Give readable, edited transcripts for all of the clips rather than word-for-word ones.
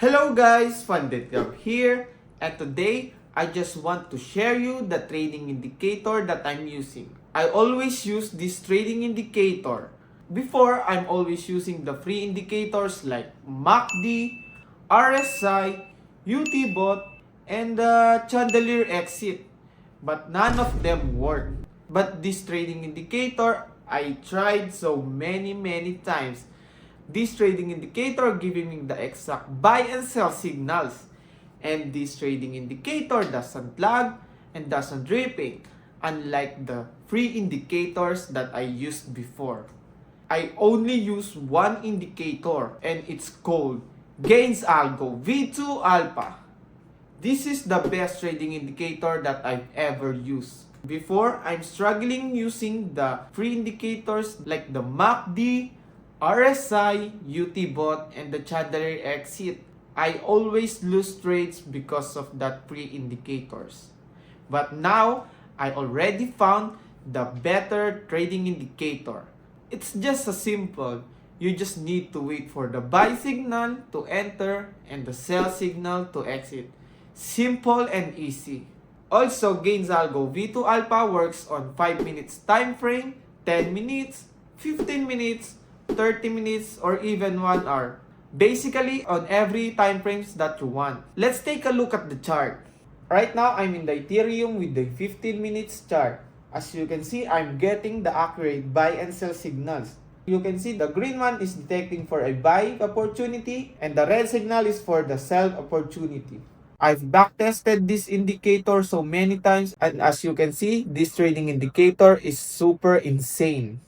Hello guys, FunDetGab here, and today I just want to share you the trading indicator that I'm using. I always use this trading indicator. Before, I'm always using the free indicators like MACD, RSI, UTBOT, and the Chandelier Exit. But none of them work. But this trading indicator, I tried so many times. This trading indicator giving me the exact buy and sell signals. And this trading indicator doesn't lag and doesn't dripping, unlike the free indicators that I used before. I only use one indicator and it's called Gains Algo V2 Alpha. This is the best trading indicator that I've ever used. Before, I'm struggling using the free indicators like the MACD, RSI, UTBOT, and the Chandelier Exit. I always lose trades because of that free indicators. But now, I already found the better trading indicator. It's just a simple. You just need to wait for the buy signal to enter and the sell signal to exit. Simple and easy. Also, Gains Algo V2 Alpha works on 5 minutes time frame, 10 minutes, 15 minutes, 30 minutes, or even 1 hour. Basically, on every time frames that you want. Let's take a look at the chart. Right now, I'm in the Ethereum with the 15 minutes chart. As you can see, I'm getting the accurate buy and sell signals. You can see the green one is detecting for a buy opportunity and the red signal is for the sell opportunity. I've backtested this indicator so many times, and as you can see, this trading indicator is super insane.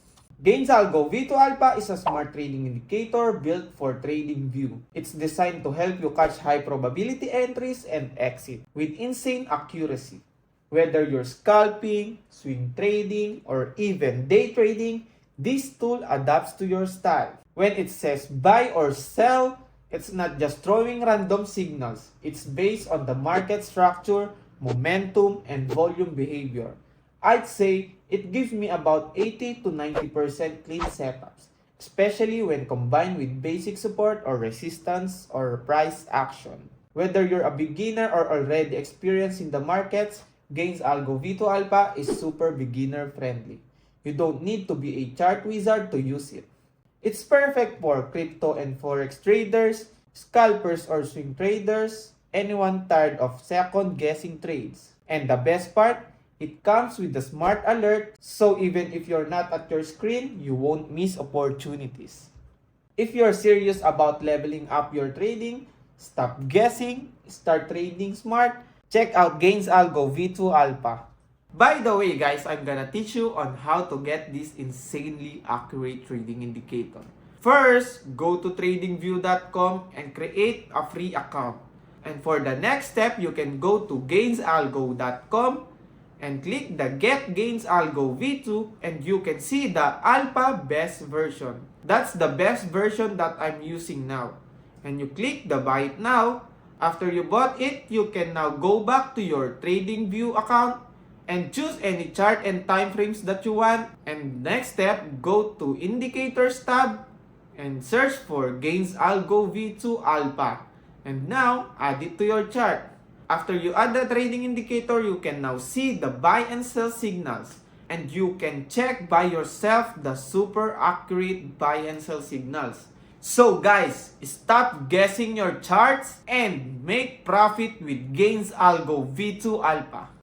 Gains Algo V2 Alpha is a smart trading indicator built for TradingView. It's designed to help you catch high probability entries and exit with insane accuracy. Whether you're scalping, swing trading, or even day trading, this tool adapts to your style. When it says buy or sell, it's not just throwing random signals. It's based on the market structure, momentum, and volume behavior. I'd say it gives me about 80 to 90% clean setups, especially when combined with basic support or resistance or price action. Whether you're a beginner or already experienced in the markets, Gains Algo V2 Alpha is super beginner friendly. You don't need to be a chart wizard to use it. It's perfect for crypto and forex traders, scalpers or swing traders, anyone tired of second-guessing trades. And the best part, it comes with the smart alert, so even if you're not at your screen, you won't miss opportunities. If you're serious about leveling up your trading, stop guessing, start trading smart, check out Gains Algo V2 Alpha. By the way guys, I'm gonna teach you on how to get this insanely accurate trading indicator. First, go to tradingview.com and create a free account. And for the next step, you can go to gainsalgo.com and click the Get Gains Algo V2 and you can see the Alpha Best version. That's the best version that I'm using now. And you click the Buy It Now. After you bought it, you can now go back to your TradingView account and choose any chart and time frames that you want. And next step, go to Indicators tab and search for Gains Algo V2 Alpha. And now, add it to your chart. After you add the trading indicator, you can now see the buy and sell signals. And you can check by yourself the super accurate buy and sell signals. So guys, stop guessing your charts and make profit with Gains Algo V2 Alpha.